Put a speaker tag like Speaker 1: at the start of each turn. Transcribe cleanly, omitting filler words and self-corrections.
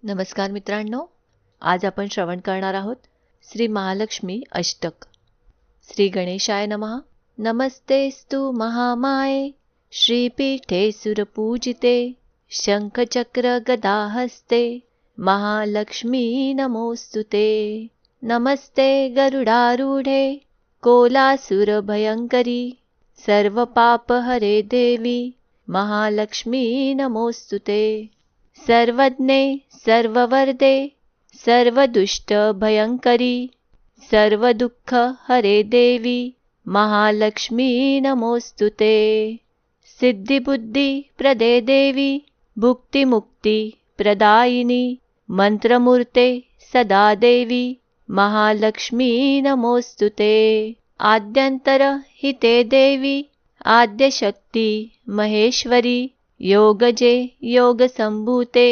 Speaker 1: नमस्कार मित्रांनो, आज आपण श्रवण करणार आहोत श्री महालक्ष्मी अष्टक. श्री गणेशाय नमः. नमस्तेस्तु महामाये श्रीपीठे सुरपूजिते शंखचक्र गदाहस्ते महालक्ष्मी नमोस्तुते. नमस्ते गरुडारूढे कोलासुरभयंकरी सर्वपापहरे देवी महालक्ष्मी नमोस्तुते. सर्वज्ञे सर्ववरदे सर्वदुष्टभयंकरी सर्वदुःख हरे देवी महालक्ष्मी नमोस्तुते. सिद्धिबुद्धि प्रदे देवी भुक्तिमुक्ति प्रदायिनी मंत्रमूर्ते सदा देवी महालक्ष्मी नमोस्तुते. आद्यंतर हिते देवी आद्यशक्ति महेश्वरी योगजे योगसंभूते